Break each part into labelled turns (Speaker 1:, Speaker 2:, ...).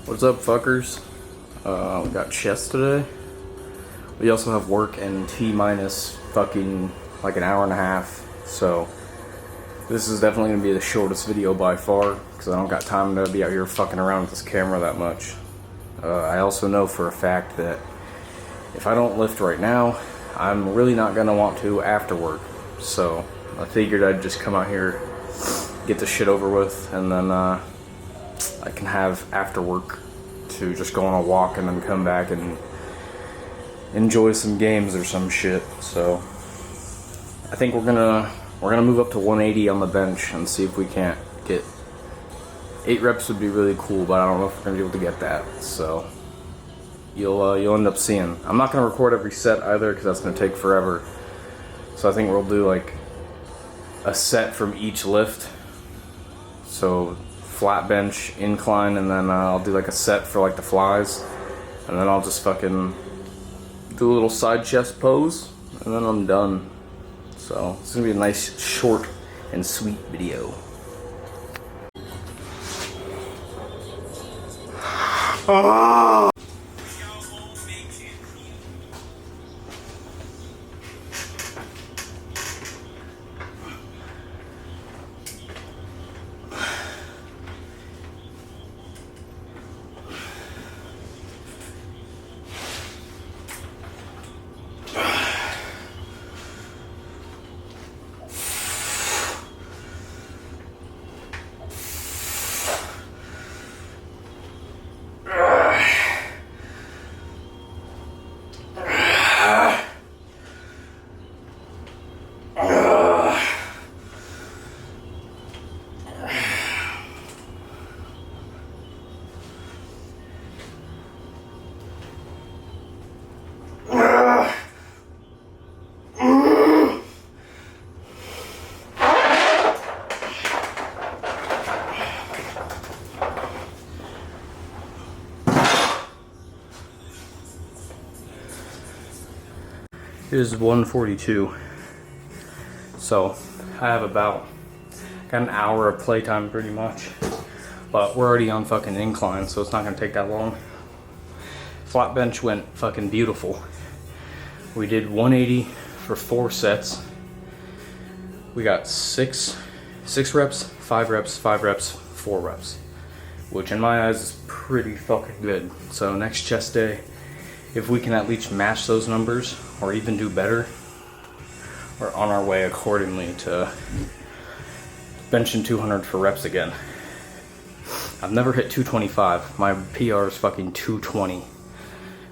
Speaker 1: What's up, fuckers? We got chest today. We also have work in T-minus fucking like an hour and a half. So this is definitely gonna be the shortest video by far because I don't got time to be out here fucking around with this camera that much. I also know for a fact that if I don't lift right now, I'm really not gonna want to after work. So I figured I'd just come out here, get this shit over with, and then I can have after work to just go on a walk and then come back and enjoy some games or some shit. So I think we're gonna move up to 180 on the bench and see if we can't get 8 reps. Would be really cool, but I don't know if we're gonna be able to get that. So you'll end up seeing. I'm not gonna record every set either because that's gonna take forever. So I think we'll do like a set from each lift. So flat bench, incline, and then I'll do like a set for like the flies, and then I'll just fucking do a little side chest pose, and then I'm done. So it's gonna be a nice, short, and sweet video. Oh! It is 1:42, so I have got an hour of playtime pretty much, but we're already on fucking incline, so it's not gonna take that long. Flat bench went fucking beautiful. We did 180 for 4 sets. We got 6 reps, 5 reps, 5 reps, 4 reps, which in my eyes is pretty fucking good. So next chest day, if we can at least match those numbers or even do better, we're on our way accordingly to benching 200 for reps again. I've never hit 225. My PR is fucking 220.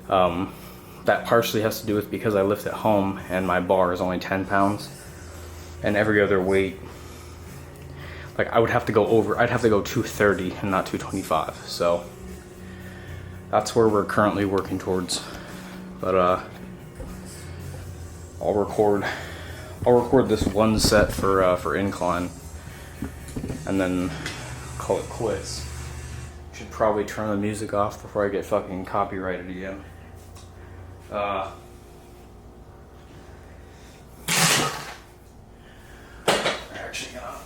Speaker 1: That partially has to do with because I lift at home and my bar is only 10 pounds, and every other weight, like I'd have to go 230 and not 225. So that's where we're currently working towards. But I'll record this one set for incline, and then call it quits. Should probably turn the music off before I get fucking copyrighted again. Actually gonna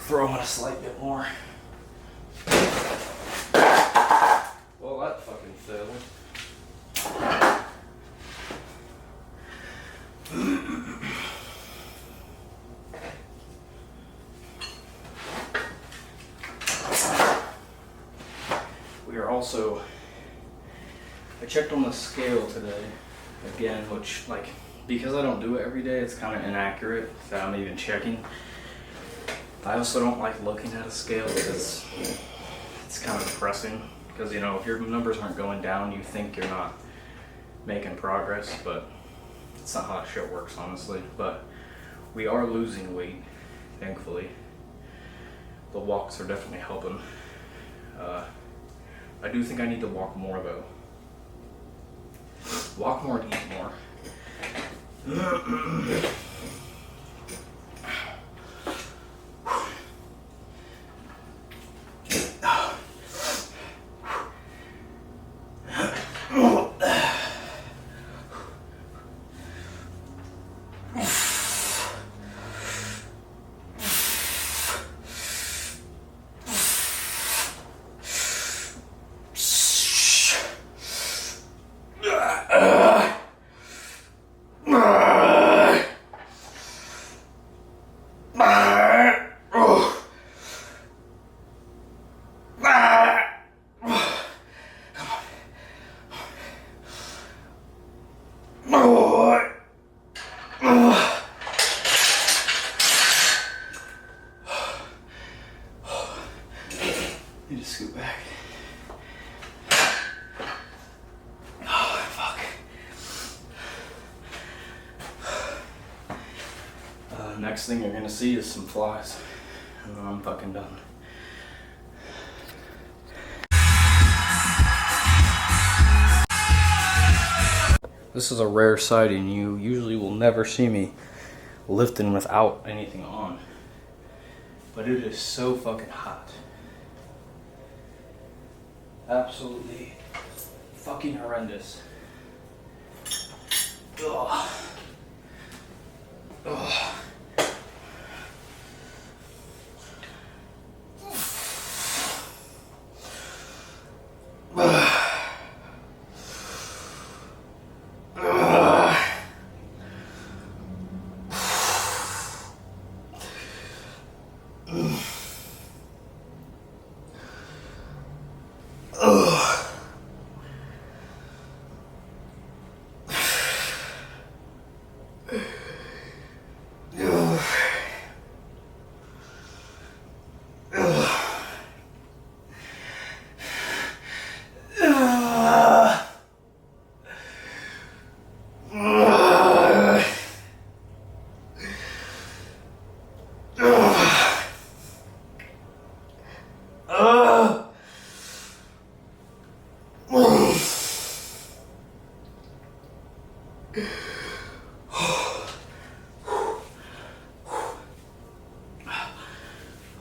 Speaker 1: throw in a slight bit more. Well, that fucking failed. We are also, I checked on the scale today again, which, like, because I don't do it every day, it's kind of inaccurate that I'm even checking. I also don't like looking at a scale because it's kind of depressing. Because, you know, if your numbers aren't going down, you think you're not making progress, but it's not how that shit works, honestly. But we are losing weight, thankfully. The walks are definitely helping. I do think I need to walk more, though. Walk more and eat more. Oh. Need to scoot back. Oh, fuck. Next thing you're gonna see is some flies. And then I'm fucking done. This is a rare sighting. You usually will never see me lifting without anything on. But it is so fucking hot. Absolutely fucking horrendous. Ugh. Ugh.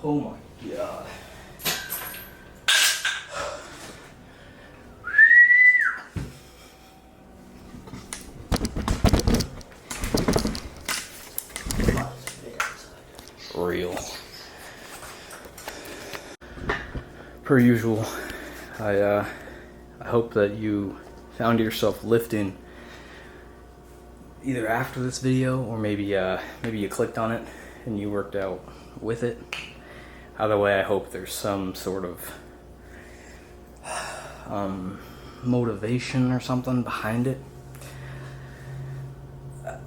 Speaker 1: Oh my God. Real. Per usual, I hope that you found yourself lifting either after this video or maybe you clicked on it and you worked out with it. Either way, I hope there's some sort of motivation or something behind it.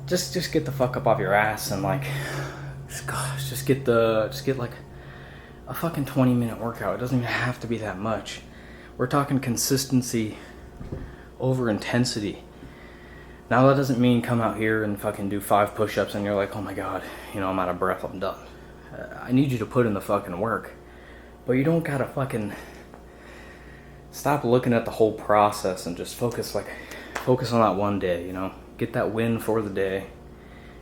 Speaker 1: Just get the fuck up off your ass and like, just get like a fucking 20-minute workout. It doesn't even have to be that much. We're talking consistency over intensity. Now that doesn't mean come out here and fucking do 5 push-ups and you're like, oh my God, you know, I'm out of breath, I'm done. I need you to put in the fucking work. But you don't gotta fucking stop looking at the whole process and just focus on that one day, you know? Get that win for the day.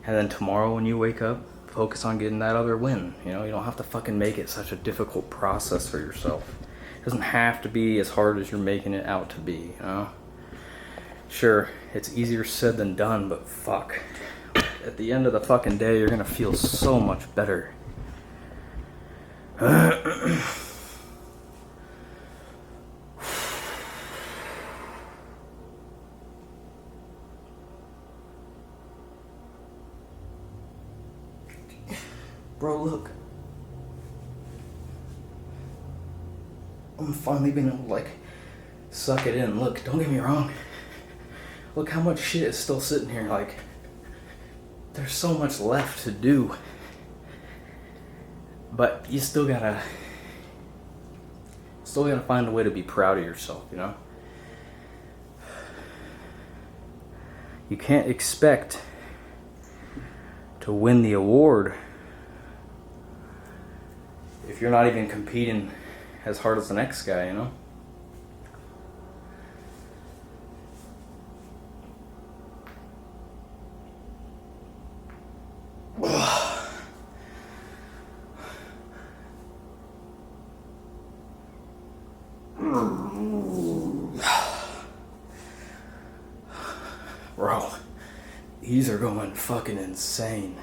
Speaker 1: And then tomorrow when you wake up, focus on getting that other win. You know, you don't have to fucking make it such a difficult process for yourself. It doesn't have to be as hard as you're making it out to be, you know? Sure, it's easier said than done, but fuck. At the end of the fucking day, you're gonna feel so much better. Bro, look. I'm finally being able to, like, suck it in. Look, don't get me wrong. Look how much shit is still sitting here. Like, there's so much left to do. But you still gotta find a way to be proud of yourself, you know? You can't expect to win the award if you're not even competing as hard as the next guy, you know? Bro, these are going fucking insane.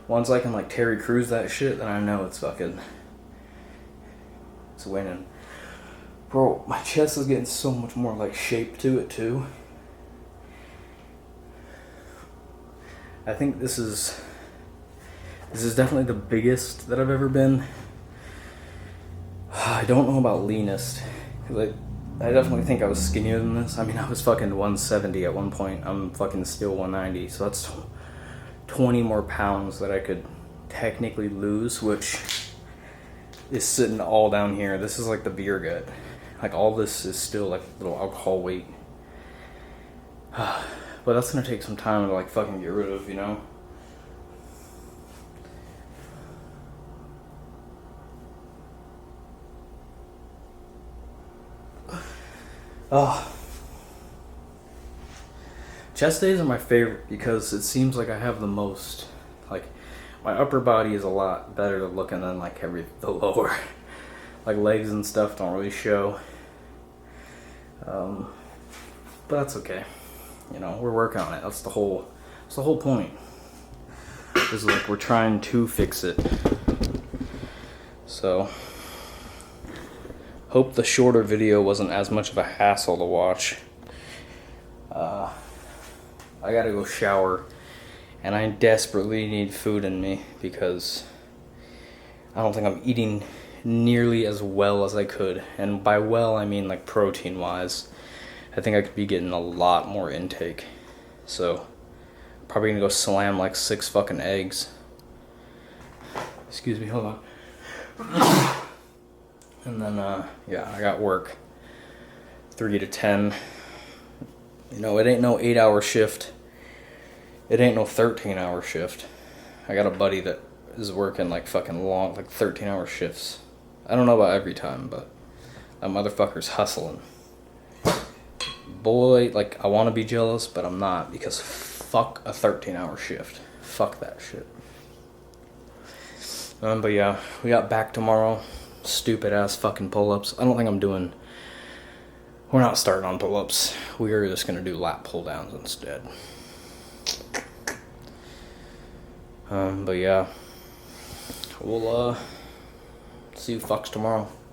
Speaker 1: Once I can like Terry Crews that shit, then I know it's winning. Bro, my chest is getting so much more like shape to it too. I think this is This is definitely the biggest that I've ever been. I don't know about leanest, because I definitely think I was skinnier than this. I mean, I was fucking 170 at one point. I'm fucking still 190, so that's 20 more pounds that I could technically lose, which is sitting all down here. This is like the beer gut. Like, all this is still like little alcohol weight. But that's gonna take some time to like fucking get rid of, you know? Oh. Chest days are my favorite because it seems like I have the most, like, my upper body is a lot better looking than like the lower. Like, legs and stuff don't really show. But that's okay. You know, we're working on it. That's the whole point. Is like we're trying to fix it. So hope the shorter video wasn't as much of a hassle to watch. I gotta go shower, and I desperately need food in me because I don't think I'm eating nearly as well as I could. And by well, I mean like protein wise. I think I could be getting a lot more intake. So probably gonna go slam like 6 fucking eggs. Excuse me, hold on. And then, yeah, I got work 3 to 10. You know, it ain't no 8-hour shift. It ain't no 13-hour shift. I got a buddy that is working like fucking long, like 13-hour shifts. I don't know about every time, but that motherfucker's hustling. Boy, like, I want to be jealous, but I'm not, because fuck a 13-hour shift. Fuck that shit. But yeah, we got back tomorrow. Stupid ass fucking pull-ups. I don't think I'm doing... We're not starting on pull-ups. We're just gonna do lat pull-downs instead. But yeah, we'll see you fucks tomorrow.